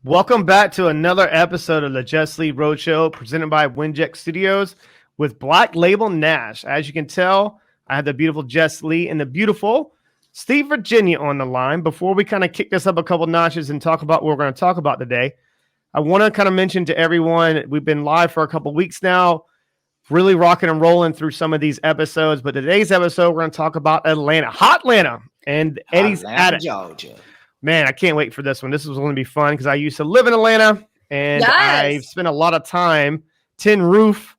Welcome back to another episode of the Jesslee Roadshow presented by Winject Studios with Black Label Nash. As you can tell, I have the beautiful Jesslee and the beautiful Steve Virginia on the line. Before we kind of kick this up a couple notches and talk about what we're going to talk about today, I want to kind of mention to everyone, we've been live for a couple weeks now, really rocking and rolling through some of these episodes. But today's episode, we're going to talk about Hot Atlanta, and Eddie's Attic. Georgia. Man, I can't wait for this one. This is going to be fun because I used to live in Atlanta, and I've spent a lot of time, Tin Roof,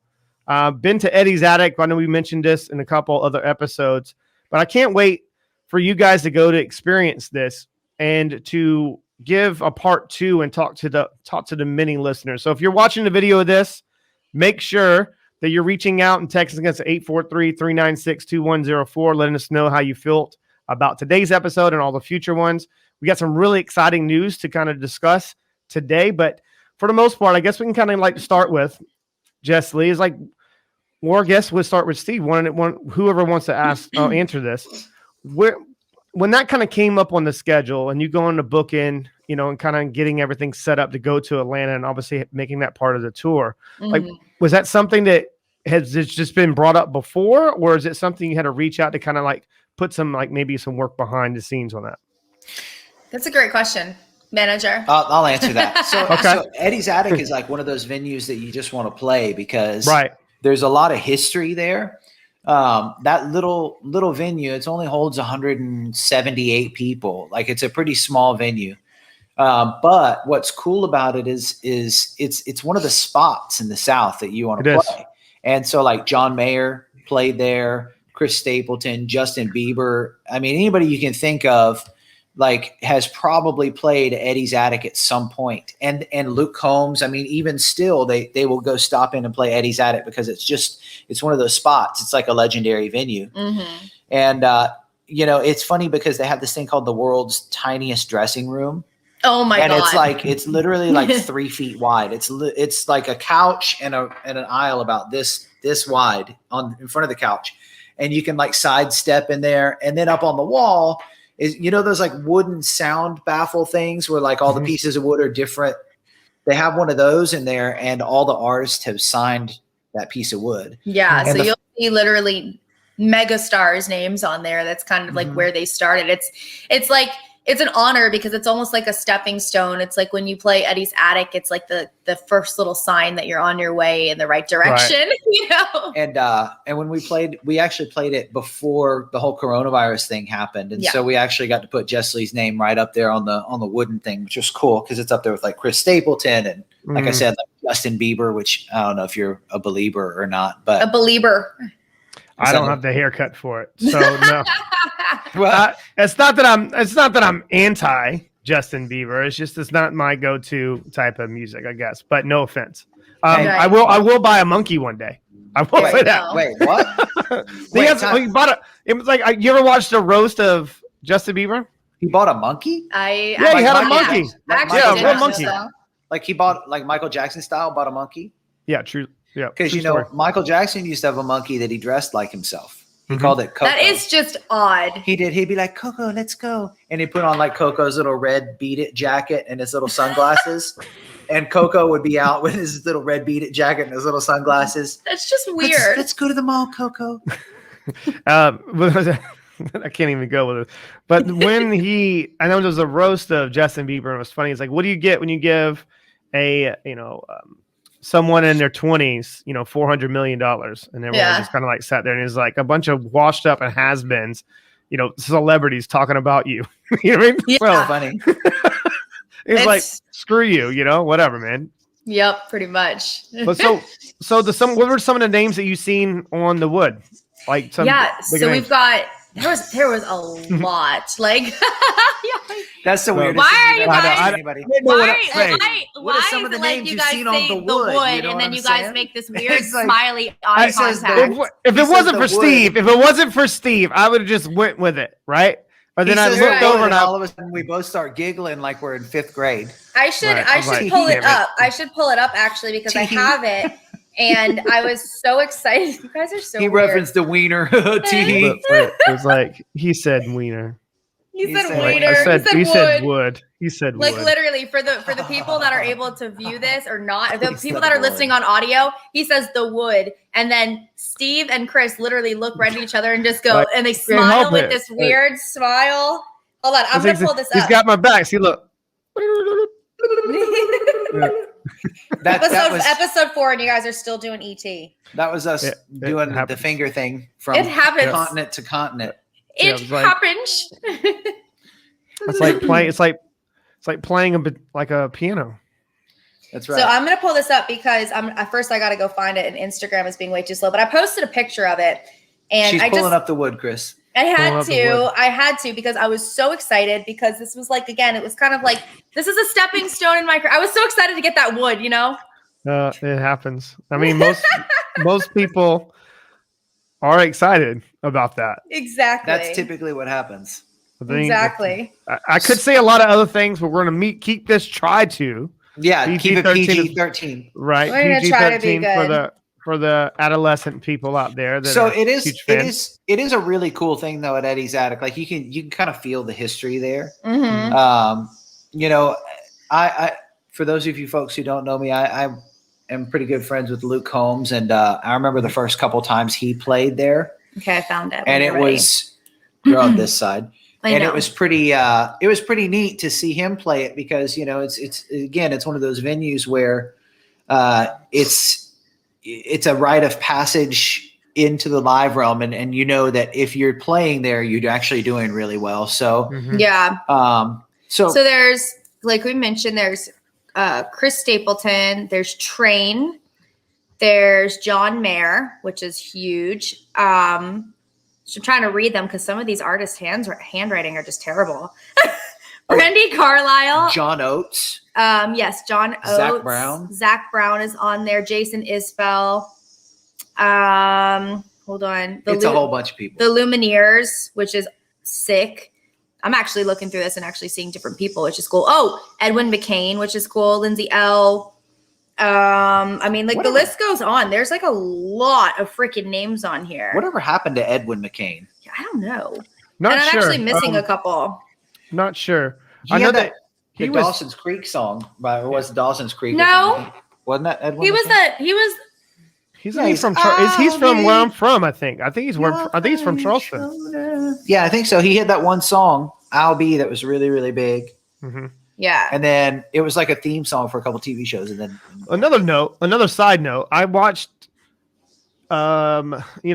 been to Eddie's Attic. I know we mentioned this in a couple other episodes, but I can't wait for you guys to go to experience this and to give a part two and talk to the many listeners. So if you're watching the video of this, make sure that you're reaching out and texting us at 843-396-2104, letting us know how you felt about today's episode and all the future ones. We got some really exciting news to kind of discuss today, but for the most part, I guess we can kind of like start with Jesslee. Is like, or I guess we'll start with Steve. Whoever wants to answer this. When that kind of came up on the schedule, and you go on the book in, and kind of getting everything set up to go to Atlanta, and obviously making that part of the tour, like, was that something that has just been brought up before, or is it something you had to reach out to kind of like put some like maybe some work behind the scenes on that? That's a great question, manager. I'll answer that. So Eddie's Attic is like one of those venues that you just want to play because there's a lot of history there. That little venue, it only holds 178 people. Like, it's a pretty small venue. But what's cool about it is it's one of the spots in the South that you want to play. And so like John Mayer played there, Chris Stapleton, Justin Bieber. I mean, anybody you can think of like has probably played Eddie's Attic at some point. And Luke Combs, I mean, even still they will go stop in and play Eddie's Attic because it's one of those spots. It's like a legendary venue. Mm-hmm. And it's funny because they have this thing called the world's tiniest dressing room. Oh my God. And it's literally like 3 feet wide. It's like a couch and an aisle about this wide in front of the couch. And you can like sidestep in there. And then up on the wall is, those like wooden sound baffle things where like all the pieces of wood are different. They have one of those in there, and all the artists have signed that piece of wood. Yeah. And so you'll see literally mega stars names on there. That's kind of like where they started. It's like, it's an honor because it's almost like a stepping stone. It's like when you play Eddie's Attic, it's like the first little sign that you're on your way in the right direction, And when we actually played it before the whole coronavirus thing happened. And so we actually got to put Jesslee's name right up there on the wooden thing, which was cool because it's up there with like Chris Stapleton and like I said, like Justin Bieber, which I don't know if you're a believer or not, but a believer. I don't have the haircut for it, so no. Well, it's not that I'm anti Justin Bieber. It's not my go-to type of music, I guess. But no offense. I will buy a monkey one day. I will say that. Wait, what? It was like, you ever watched the roast of Justin Bieber? He bought a monkey? He had a monkey. A real monkey. Like he bought like Michael Jackson style, bought a monkey. Yeah, true. Yeah, because Michael Jackson used to have a monkey that he dressed like himself. He called it Coco. That is just odd. He did. He'd be like, Coco, let's go. And he put on like Coco's little red Beat It jacket and his little sunglasses. And Coco would be out with his little red Beat It jacket and his little sunglasses. That's just weird. Let's go to the mall, Coco. I can't even go with it. But when I know there's a roast of Justin Bieber, and it was funny. It's like, what do you get when you give someone in their 20s, $400 million, and everyone just kind of like sat there, and it's like a bunch of washed up and has-beens, celebrities talking about you. You know what I mean? Yeah. So funny. It's like, screw you, whatever, man. Yep, pretty much. But what were some of the names that you've seen on the wood? Like some so we've got there was a lot. Like that's the weirdest. Why are you guys? What are some of the names you've seen on the wood? And then you guys make this weird smiley eye contact. If it wasn't for Steve, I would have just went with it, right? But then I looked over and all of a sudden we both start giggling like we're in 5th grade. I should pull it up. I should pull it up actually because I have it. And I was so excited. You guys are so weird. Referenced the wiener. It was like, he said wiener. He said said waiter. He said wood. He said like wood. literally for the people that are able to view this or not, the people that are listening on audio, he says the wood, and then Steve and Chris literally look right at each other and just go, like, and they smile with this weird smile. Hold on, I'm gonna pull this up. He's got my back. See, look. Episode 4, and you guys are still doing ET. That was us doing the finger thing from continent to continent. It happened. It's like playing. It's like playing a piano. That's right. So I'm gonna pull this up because first I gotta go find it, and Instagram is being way too slow. But I posted a picture of it, and she's pulling up the wood, Chris. I had to because I was so excited because this was like, again, it was kind of like, this is a stepping stone in my career. I was so excited to get that wood, you know? It happens. I mean, most people are excited about that. Exactly. That's typically what happens. Exactly. I could say a lot of other things, but we're going to keep this try to. Yeah, keep it PG-13. Right. We're going to try to be good. For the adolescent people out there. So it is a really cool thing though at Eddie's Attic. Like you can kind of feel the history there. Mm-hmm. You know, I for those of you folks who don't know me, I am pretty good friends with Luke Combs, and I remember the first couple times he played there. Okay, I found it. And you're on this side. And it was pretty neat to see him play it because, you know, it's one of those venues where it's a rite of passage into the live realm. And you know that if you're playing there, you're actually doing really well. So, yeah. So there's, like we mentioned, there's Chris Stapleton, there's Train, there's John Mayer, which is huge. So I'm trying to read them because some of these artists' handwriting are just terrible. Brandy Carlisle. John Oates. Yes, John Oates. Zach Brown is on there. Jason Isbell. Hold on. It's a whole bunch of people. The Lumineers, which is sick. I'm actually looking through this and actually seeing different people, which is cool. Oh, Edwin McCain, which is cool. Lindsay L. I mean, like the list goes on. There's like a lot of freaking names on here. Whatever happened to Edwin McCain? I don't know. I'm actually missing a couple. Not sure. I know that he was Dawson's Creek song, but it was Dawson's Creek. No, wasn't that Edwin? He's from where I'm from. I think he's from Charleston. Yeah, I think so. He had that one song, "I'll Be," that was really, really big. Mm-hmm. Yeah, and then it was like a theme song for a couple TV shows. And then another side note, I watched. I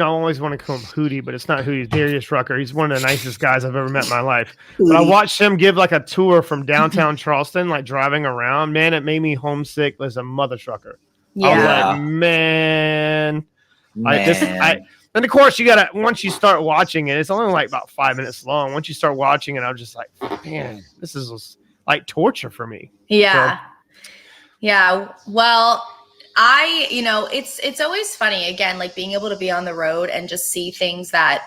always want to call him Hootie, but it's not Hootie. Darius Rucker. He's one of the nicest guys I've ever met in my life. But I watched him give like a tour from downtown Charleston, like driving around. Man, it made me homesick as a mother trucker. Yeah. I was like, man. And of course, once you start watching it, it's only like about 5 minutes long. Once you start watching it, I'm just like, man, this is like torture for me. Yeah. So, yeah. Well, it's always funny, again, like being able to be on the road and just see things that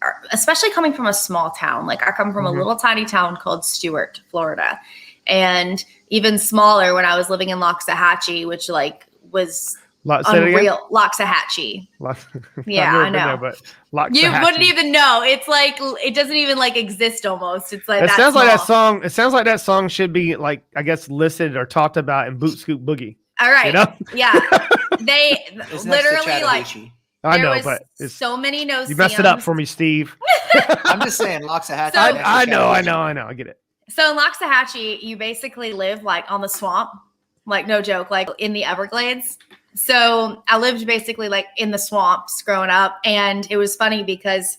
are, especially coming from a small town. Like I come from a little tiny town called Stuart, Florida. And even smaller when I was living in Loxahatchee, which like was unreal. Loxahatchee. Yeah, I know. But you wouldn't even know. It's like, it doesn't even like exist almost. It's like, it sounds like that song should be like, I guess, listed or talked about in Boot Scoop Boogie. All right. You know? Yeah. They literally like, I know, but so many no-see-ums. You messed it up for me, Steve. I'm just saying, Loxahatchee. I know. I get it. So in Loxahatchee, you basically live like on the swamp, like no joke, like in the Everglades. So I lived basically like in the swamps growing up, and it was funny because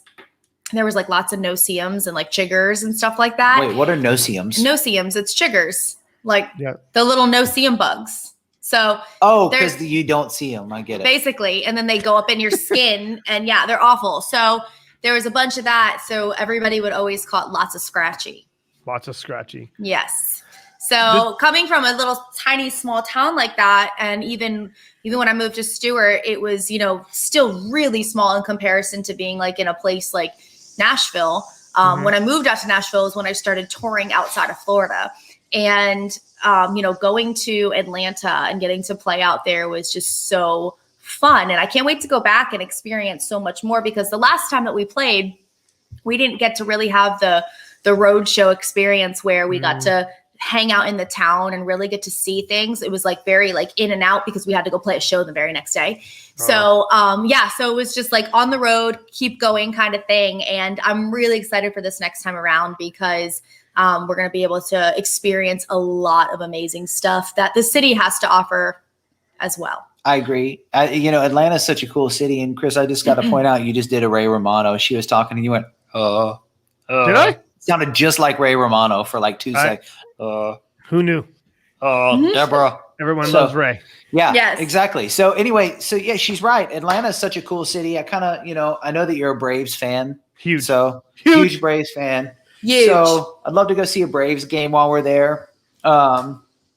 there was like lots of no-see-ums and like chiggers and stuff like that. Wait, what are no-see-ums? No-see-ums, it's chiggers, like the little no-see-um bugs. So because you don't see them. I get it. Basically, and then they go up in your skin, and yeah, they're awful. So there was a bunch of that. So everybody would always call it lots of scratchy. Lots of scratchy. Yes. So coming from a little tiny small town like that, and even when I moved to Stuart, it was, still really small in comparison to being like in a place like Nashville. When I moved out to Nashville is when I started touring outside of Florida. And, going to Atlanta and getting to play out there was just so fun. And I can't wait to go back and experience so much more, because the last time that we played, we didn't get to really have the the roadshow experience where we got to hang out in the town and really get to see things. It was like very like in and out because we had to go play a show the very next day. So so it was just like on the road, keep going kind of thing. And I'm really excited for this next time around because we're going to be able to experience a lot of amazing stuff that the city has to offer as well. I agree. Atlanta's such a cool city. And Chris, I just got to point out, you just did a Ray Romano. She was talking and you went, did I? Sounded just like Ray Romano for like 2 seconds. Who knew? Deborah. Everyone loves Ray. Yeah, yes. Exactly. So anyway, she's right. Atlanta is such a cool city. I kind of, I know that you're a Braves fan. Huge. So huge Braves fan. Huge. So I'd love to go see a Braves game while we're there.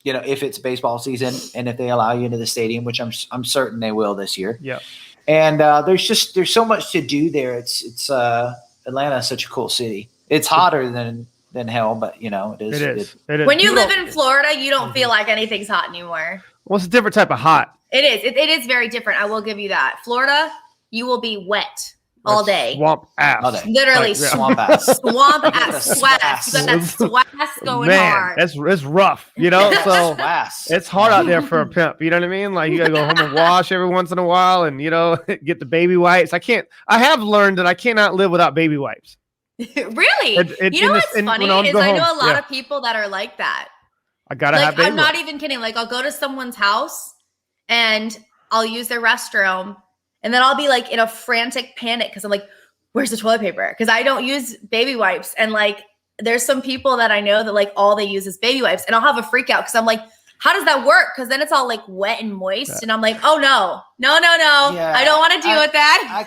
If it's baseball season and if they allow you into the stadium, which I'm certain they will this year. Yeah. And there's so much to do there. It's Atlanta is such a cool city. It's hotter than hell, but it is. It is. When you live in Florida, you don't feel like anything's hot anymore. Well, it's a different type of hot. It is. It is very different. I will give you that. Florida, you will be wet all day. Swamp ass. All day. Literally swamp ass. Swamp ass. Sweat. You got that swass going hard. It's rough, so it's hard out there for a pimp. You know what I mean? Like you gotta go home and wash every once in a while, and get the baby wipes. I have learned that I cannot live without baby wipes. Really? What's funny is I know a lot of people that are like that. I gotta have baby I'm not even kidding. Like I'll go to someone's house and I'll use their restroom and then I'll be like in a frantic panic because I'm like, where's the toilet paper? Because I don't use baby wipes. And like there's some people that I know that like all they use is baby wipes and I'll have a freak out because I'm like, how does that work? Because then it's all like wet and moist. And I'm like, oh no. Yeah, I don't want to deal with that.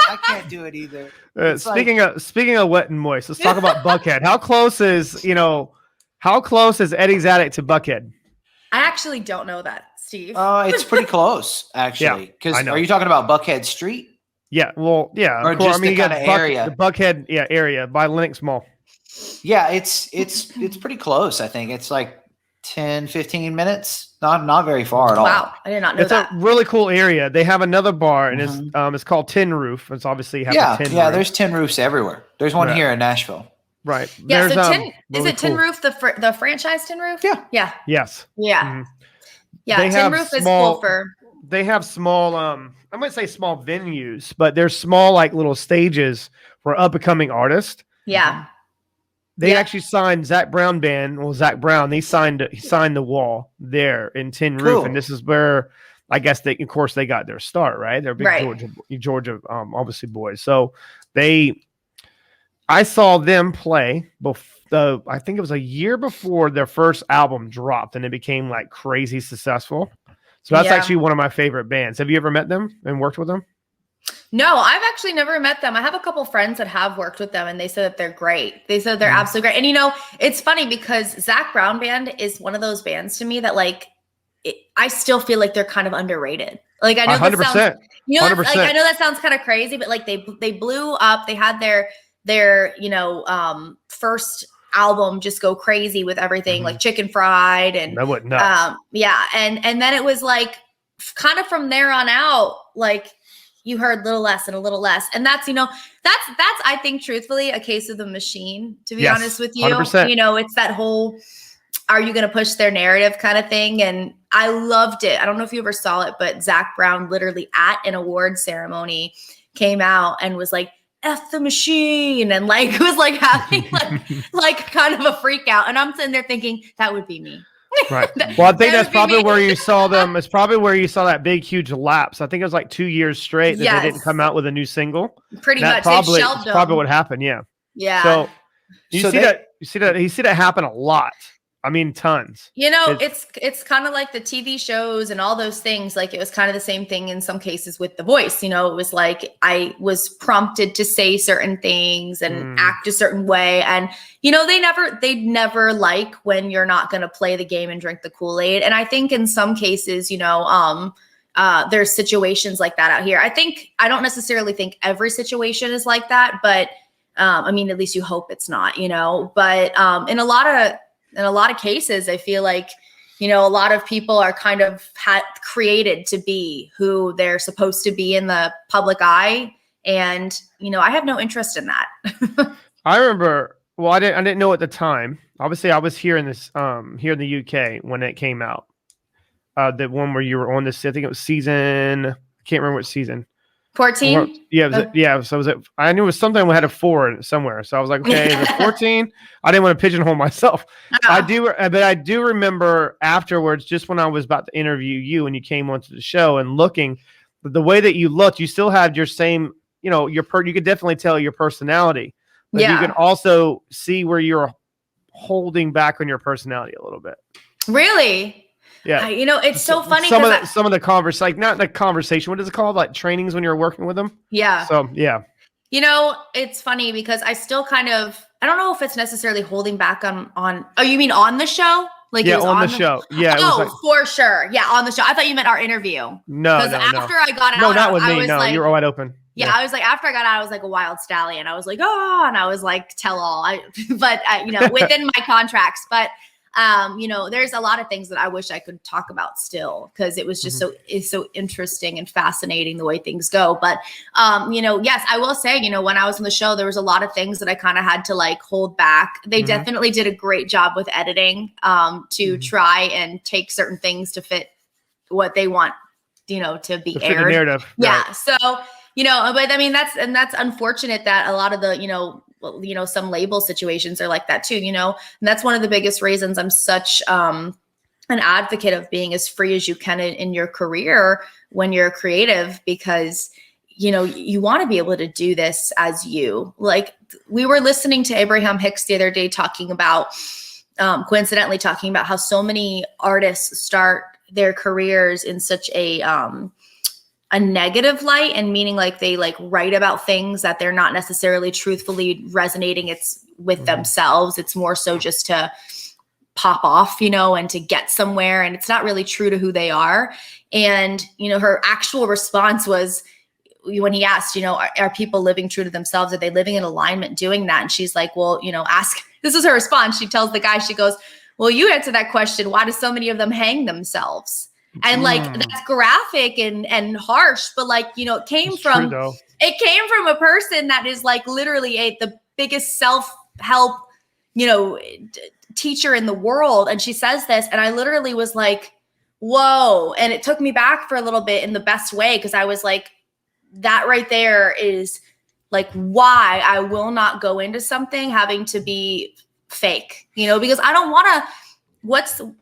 I can't do it either. Speaking of wet and moist, let's talk about Buckhead. How close is Eddie's Attic to Buckhead? I actually don't know that, Steve. It's pretty close, actually. Because are you talking about Buckhead Street? Yeah, well, yeah. Or just the kind of area? The Buckhead area by Lenox Mall. Yeah, it's pretty close, I think. It's like 10, 15 minutes. Not very far at all. Wow, I did not know that. It's a really cool area. They have another bar, and it's called Tin Roof. It's obviously a tin roof. There's tin roofs everywhere. There's one here in Nashville. Right. Yeah. Is it Tin Roof the franchise Tin Roof? Yeah. Yeah. Yes. Yeah. Mm-hmm. Yeah. Tin Roof is cool for. They have small. I might say small venues, but they're small like little stages for up and coming artists. Yeah. They actually signed Zach Brown band. Well, Zach Brown, he signed the wall there in Tin Roof, and this is where I guess they got their start, right? They're big Georgia, obviously boys. So I saw them play I think it was a year before their first album dropped, and it became like crazy successful. So that's actually one of my favorite bands. Have you ever met them and worked with them? No, I've actually never met them. I have a couple friends that have worked with them and they said that they're great. They said they're absolutely great. And it's funny because Zach Brown Band is one of those bands to me that I still feel like they're kind of underrated. Like I know 100%. That sounds, 100%. Like I know that sounds kind of crazy, but like they blew up. They had their first album just go crazy with everything like Chicken Fried and that went nuts. And then it was like kind of from there on out, like you heard little less and a little less. And that's I think truthfully a case of the machine, to be honest with you. 100%. It's that whole, are you going to push their narrative kind of thing? And I loved it. I don't know if you ever saw it, but Zach Brown literally at an award ceremony came out and was like, F the machine. And like, was like having like kind of a freak out. And I'm sitting there thinking that would be me. Right. Well, I think that's probably where you saw them. It's probably where you saw that big, huge lapse. I think it was like 2 years straight that they didn't come out with a new single. Pretty much. Probably, that's probably what happened. Yeah. Yeah. So you see that happen a lot. I mean, tons. It's kind of like the TV shows and all those things. Like it was kind of the same thing in some cases with The Voice. It was like I was prompted to say certain things and act a certain way. And, they'd never like when you're not going to play the game and drink the Kool-Aid. And I think in some cases, there's situations like that out here. I don't necessarily think every situation is like that, but at least you hope it's not, but in a lot of cases, I feel like, a lot of people are kind of created to be who they're supposed to be in the public eye. And, I have no interest in that. I remember Well, I didn't know at the time. Obviously, I was here in the UK when it came out. The one where you were on this, I think it was season. I can't remember what season. 14? Yeah. So I knew it was something we had a 4 somewhere. So I was like, okay, is it 14? I didn't want to pigeonhole myself. But I do remember afterwards, just when I was about to interview you and you came onto the show and looking, the way that you looked, you still had your same, you could definitely tell your personality. But you could also see where you're holding back on your personality a little bit. Really? Yeah. It's so funny. Some of the conversation, like not the conversation. What is it called? Like trainings when you're working with them. Yeah. So, yeah. It's funny because I still I don't know if it's necessarily holding back on, oh, you mean on the show? Like yeah, on the show. Yeah. For sure. Yeah. On the show. I thought you meant our interview. No. Because after I got out. No, not with me. Was no, like, you're wide open. Yeah, I was like, after I got out, I was like a wild stallion. I was like, oh, and I was like, tell all. But within my contracts. But there's a lot of things that I wish I could talk about still because it was just it's so interesting and fascinating the way things go. But yes, I will say, when I was on the show, there was a lot of things that I kind of had to like hold back. They definitely did a great job with editing to try and take certain things to fit what they want, to be aired. The narrative. Yeah. Right. So. But I mean, that's unfortunate that a lot of the, some label situations are like that too, and that's one of the biggest reasons I'm such an advocate of being as free as you can in your career when you're creative, because, you want to be able to do this as you. Like we were listening to Abraham Hicks the other day coincidentally talking about how so many artists start their careers in such a negative light, and meaning like they like write about things that they're not necessarily truthfully resonating with themselves. It's more so just to pop off, and to get somewhere. And it's not really true to who they are. And, her actual response was when he asked, are people living true to themselves? Are they living in alignment doing that? And she's like, well, this is her response. She tells the guy, she goes, well, you answer that question. Why do so many of them hang themselves? And like, that's graphic and harsh, but like, it came from a person that is like literally the biggest self-help, teacher in the world. And she says this, and I literally was like, whoa. And it took me back for a little bit in the best way. Cause I was like, that right there is like why I will not go into something having to be fake, because I don't want to,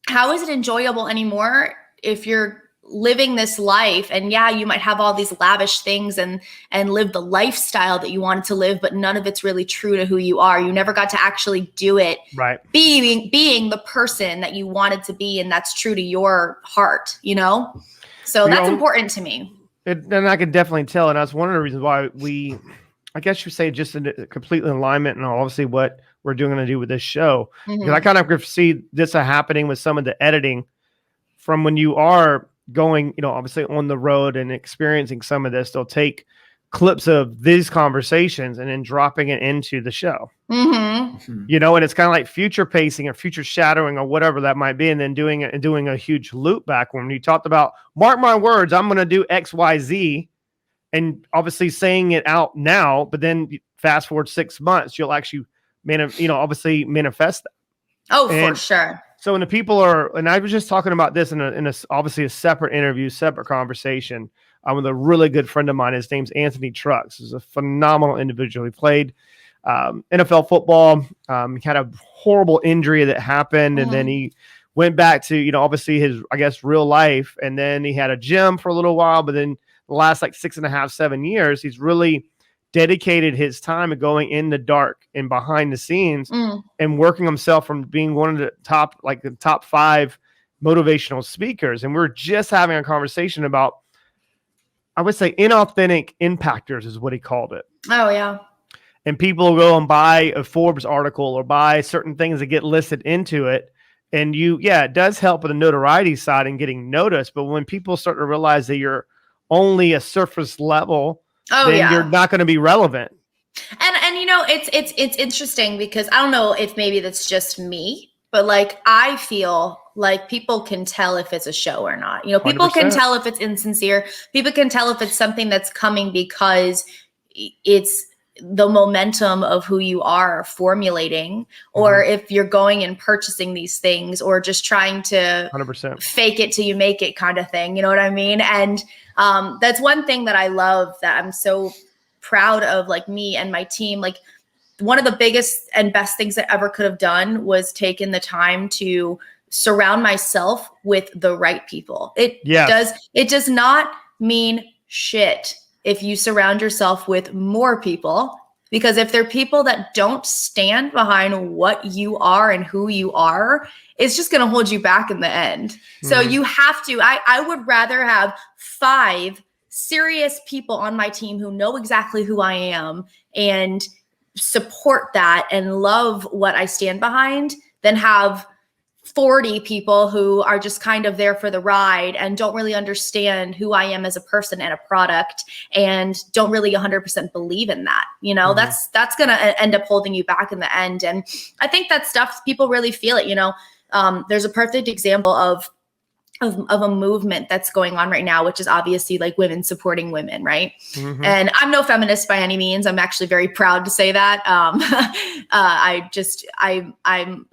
how is it enjoyable anymore if you're living this life and you might have all these lavish things and live the lifestyle that you wanted to live, but none of it's really true to who you are. You never got to actually do it. Right. Being the person that you wanted to be. And that's true to your heart, So that's important to me. And I could definitely tell. And that's one of the reasons why I guess you say just in complete alignment and obviously what we're going to do with this show. Because I kind of see this happening with some of the editing from when you are going, obviously on the road and experiencing some of this. They'll take clips of these conversations and then dropping it into the show. And it's kind of like future pacing or future shadowing or whatever that might be. And then doing a huge loop back when you talked about, mark my words, I'm going to do X, Y, Z. And obviously saying it out now, but then fast forward 6 months, you'll actually obviously manifest that. Oh, for sure. So when the people are, and I was just talking about this in a obviously a separate interview, separate conversation with a really good friend of mine. His name's Anthony Trucks. He's a phenomenal individual. He played NFL football. He had a horrible injury that happened, and then he went back to, obviously his, I guess, real life. And then he had a gym for a little while, but then the last like 6.5, 7 years, he's really dedicated his time to going in the dark and behind the scenes and working himself from being one of the top 5 motivational speakers. And we're just having a conversation about, I would say, inauthentic impactors is what he called it. Oh, yeah. And people will go and buy a Forbes article or buy certain things that get listed into it. And it does help with the notoriety side and getting noticed. But when people start to realize that you're only a surface level, then you're not going to be relevant. And it's interesting because I don't know if maybe that's just me, but like I feel like people can tell if it's a show or not. People 100%. Can tell if it's insincere. People can tell if it's something that's coming because it's the momentum of who you are formulating, or if you're going and purchasing these things, or just trying to 100% fake it till you make it kind of thing. You know what I mean? And that's one thing that I love, that I'm so proud of, like me and my team. Like, one of the biggest and best things I ever could have done was taken the time to surround myself with the right people. It does not mean shit if you surround yourself with more people, because if they're people that don't stand behind what you are and who you are, it's just going to hold you back in the end. So you have to, I would rather have 5 serious people on my team who know exactly who I am and support that and love what I stand behind, than have 40 people who are just kind of there for the ride and don't really understand who I am as a person and a product, and don't really 100% believe in that. You know, that's going to end up holding you back in the end. And I think that stuff, people really feel it. You know, there's a perfect example of a movement that's going on right now, which is obviously like women supporting women, right? And I'm no feminist by any means. I'm actually very proud to say that. I'm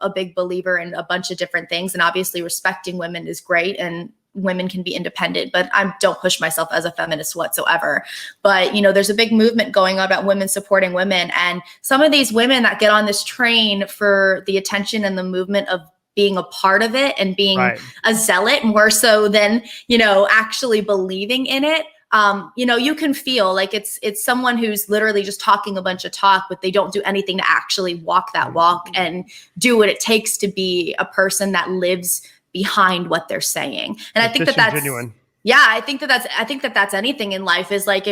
a big believer in a bunch of different things, and obviously respecting women is great, and women can be independent, but I don't push myself as a feminist whatsoever. But, you know, there's a big movement going on about women supporting women, and some of these women that get on this train for the attention and the movement of being a part of it and being a zealot more so than, you know, actually believing in it. You know, you can feel like it's someone who's literally just talking a bunch of talk, but they don't do anything to actually walk that walk and do what it takes to be a person that lives behind what they're saying. And I think that that's genuine. Yeah, I think that that's anything in life, is like,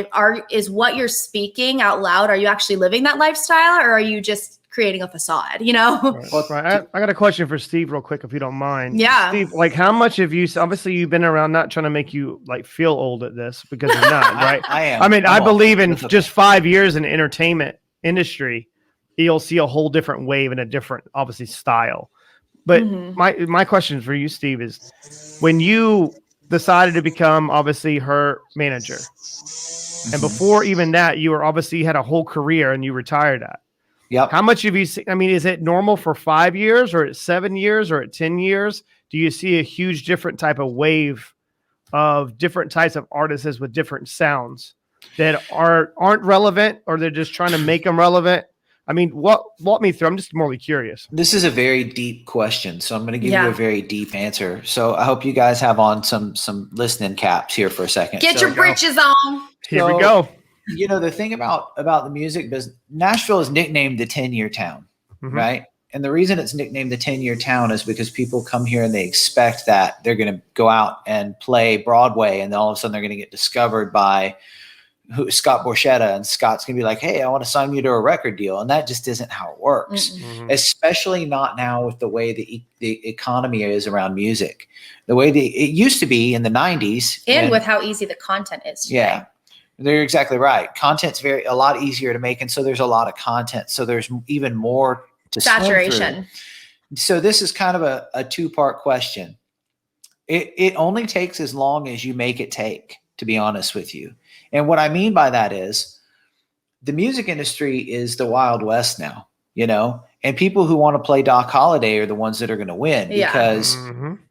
is what you're speaking out loud, are you actually living that lifestyle, or are you just creating a facade, you know? Right. I got a question for Steve real quick, if you don't mind. Yeah. Steve, like, how much have you, obviously you've been around, not trying to make you like feel old at this, because you're not, right? I am. I mean, I believe in just 5 years in the entertainment industry, you'll see a whole different wave and a different, obviously, style. But my question for you, Steve, is when you decided to become obviously her manager, and before even that, you were obviously had a whole career and you retired at. Yep. How much have you seen? I mean, is it normal for 5 years, or at 7 years, or at 10 years? Do you see a huge different type of wave of different types of artists with different sounds that aren't relevant, or they're just trying to make them relevant? I mean, walk me through. I'm just morally curious. This is a very deep question, so I'm going to give you a very deep answer. So I hope you guys have on some listening caps here for a second. Get your britches on. Here we go. You know, the thing about the music business, Nashville is nicknamed the 10-year town, right? And the reason it's nicknamed the 10-year town is because people come here and they expect that they're going to go out and play Broadway, and then all of a sudden they're going to get discovered by Scott Borchetta, and Scott's going to be like, hey, I want to sign you to a record deal. And that just isn't how it works, especially not now with the way the economy is around music. The way it used to be in the 90s. And with how easy the content is today. Yeah. They're exactly right. Content's a lot easier to make, and so there's a lot of content. So there's even more to saturation. So this is kind of a two-part question. It only takes as long as you make it take, to be honest with you. And what I mean by that is, the music industry is the Wild West now, you know, and people who want to play Doc Holliday are the ones that are going to win, because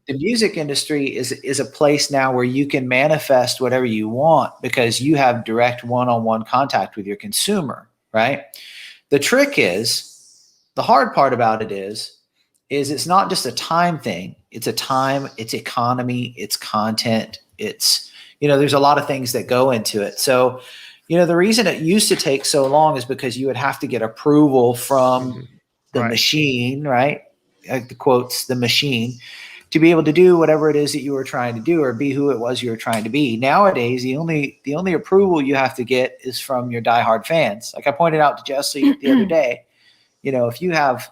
the music industry is a place now where you can manifest whatever you want, because you have direct one-on-one contact with your consumer, right? The trick is, the hard part about it is it's not just a time thing. It's a time, it's economy, it's content, it's, you know, there's a lot of things that go into it. So, you know, the reason it used to take so long is because you would have to get approval from the machine, right? Like the quotes, the machine, to be able to do whatever it is that you were trying to do, or be who it was you were trying to be. Nowadays, the only approval you have to get is from your diehard fans. Like I pointed out to Jesslee the other day, you know, if you have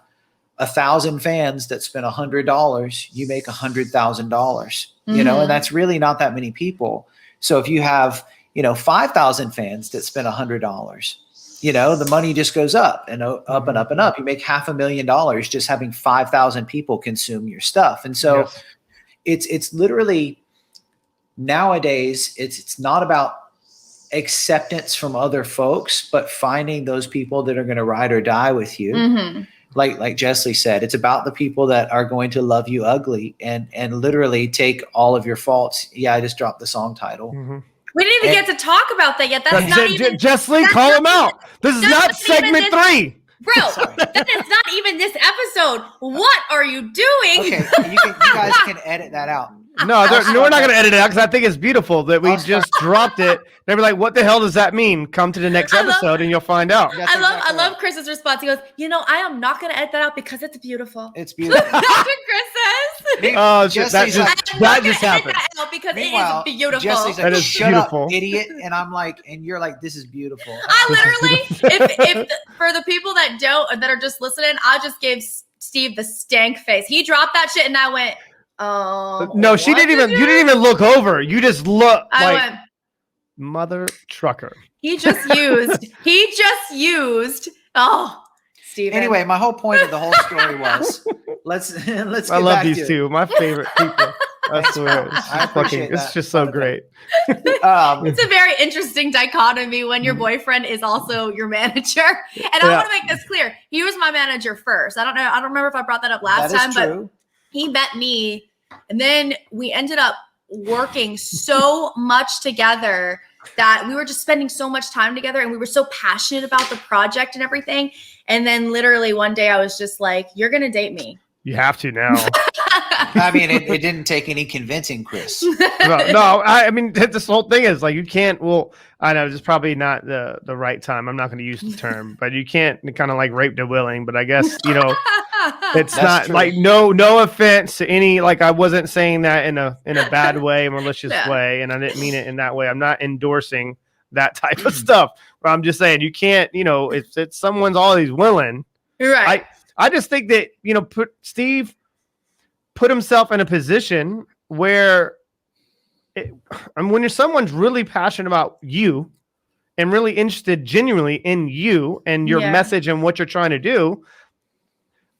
1,000 fans that spend $100, you make $100,000, you know, and that's really not that many people. So if you have, you know, 5,000 fans that spend $100, you know, the money just goes up and up and up and up. You make $500,000 just having 5,000 people consume your stuff. And so it's literally nowadays, it's not about acceptance from other folks, but finding those people that are going to ride or die with you. Like Jesslee said, it's about the people that are going to love you ugly and literally take all of your faults. Yeah, I just dropped the song title. We didn't even get to talk about that yet. That's not even. Jesslee, call him out. This is not segment 3. Bro, that is not even this episode. What are you doing? Okay, you guys can edit that out. No, we're not going to edit it out because I think it's beautiful that we just dropped it. They'll be like, what the hell does that mean? Come to the next episode and you'll find out. I love Chris's response. He goes, I am not going to edit that out because it's beautiful. It's beautiful. That's what Chris says. Oh, that just happened. Because it is beautiful. Jesslee's like, shut up, idiot. And I'm like, and you're like, this is beautiful. I literally, if for the people that are just listening, I just gave Steve the stank face. He dropped that shit and I went, no, she didn't even. You didn't even look over. You just looked like mother trucker. He just used. Oh, Steven. Anyway, my whole point of the whole story was let's. I love these two. My favorite people. I swear, it's just so great. It's a very interesting dichotomy when your boyfriend is also your manager. And I want to make this clear. He was my manager first. I don't know. I don't remember if I brought that up last time, but he met me. And then we ended up working so much together that we were just spending so much time together and we were so passionate about the project and everything. And then literally one day I was just like, you're going to date me. You have to now. I mean, it didn't take any convincing, Chris. No, I mean, this whole thing is like, you can't, I know it's probably not the right time. I'm not going to use the term, but you can't kind of like rape the willing, but I guess, it's not true. Like, no offense to any, like I wasn't saying that in a bad way, a malicious way. And I didn't mean it in that way. I'm not endorsing that type of stuff, but I'm just saying you can't, if it's someone's always willing. Right. I just think that, Steve put himself in a position where when someone's really passionate about you and really interested genuinely in you and your message and what you're trying to do,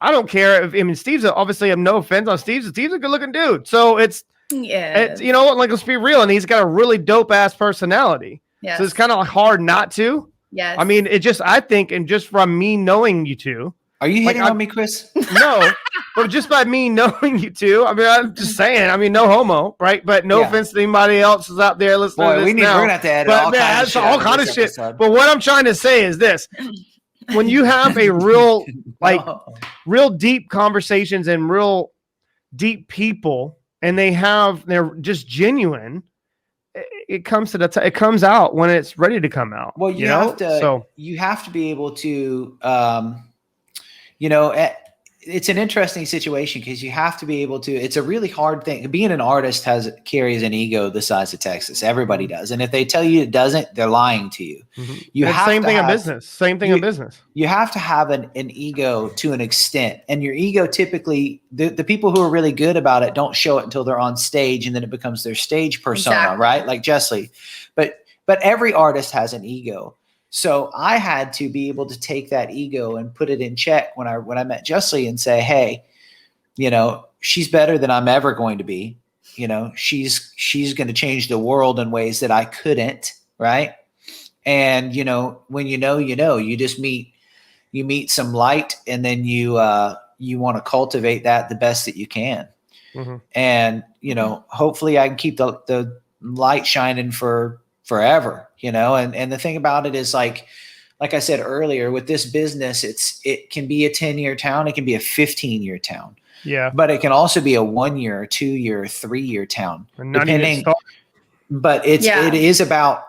I don't care Steve's obviously, no offense on Steve's a good looking dude. So it's like, let's be real. And he's got a really dope ass personality. So it's kind of hard not to. Yes. I mean, I think, and just from me knowing you two. Are you hitting on me, Chris? No, but just by me knowing you two, I mean, I'm just saying, no homo, right? But no offense to anybody else who's out there listening to this we're going to have to edit all kinds of shit. But what I'm trying to say is this. When you have a real, real deep conversations and real deep people, and they're just genuine, it comes to it comes out when it's ready to come out. Well, you have to be able to, it's an interesting situation because you have to be able to, it's a really hard thing. Being an artist carries an ego the size of Texas. Everybody does. And if they tell you it doesn't, they're lying to you. Same thing in business. You have to have an ego to an extent. And your ego typically, the people who are really good about it don't show it until they're on stage and then it becomes their stage persona, right? Like Jesslee. But every artist has an ego. So I had to be able to take that ego and put it in check when I met Jesslee and say, hey, she's better than I'm ever going to be. She's going to change the world in ways that I couldn't. Right. And, when you just meet some light and then you want to cultivate that the best that you can. And, hopefully I can keep the light shining forever, and the thing about it is like I said earlier, with this business, it can be a 10-year town. It can be a 15-year town. Yeah. But it can also be a 1-year, 2-year, 3-year town. Depending. But it is about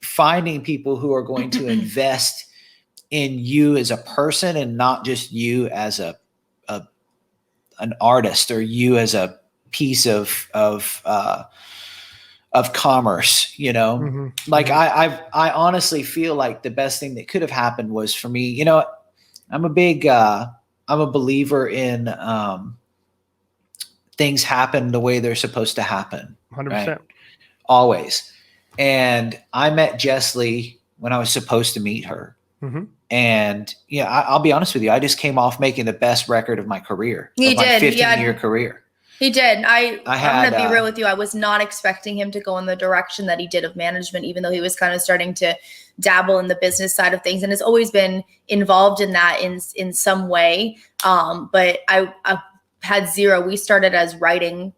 finding people who are going to invest in you as a person and not just you as an artist or you as a piece of commerce, I honestly feel like the best thing that could have happened was for me, I'm a believer in things happen the way they're supposed to happen. 100%. Right? Always. And I met Jesslee when I was supposed to meet her. And I'll be honest with you. I just came off making the best record of my career, my 15-year career. He did. I'm going to be real with you. I was not expecting him to go in the direction that he did of management, even though he was kind of starting to dabble in the business side of things and has always been involved in that in some way. But I had zero. We started as writing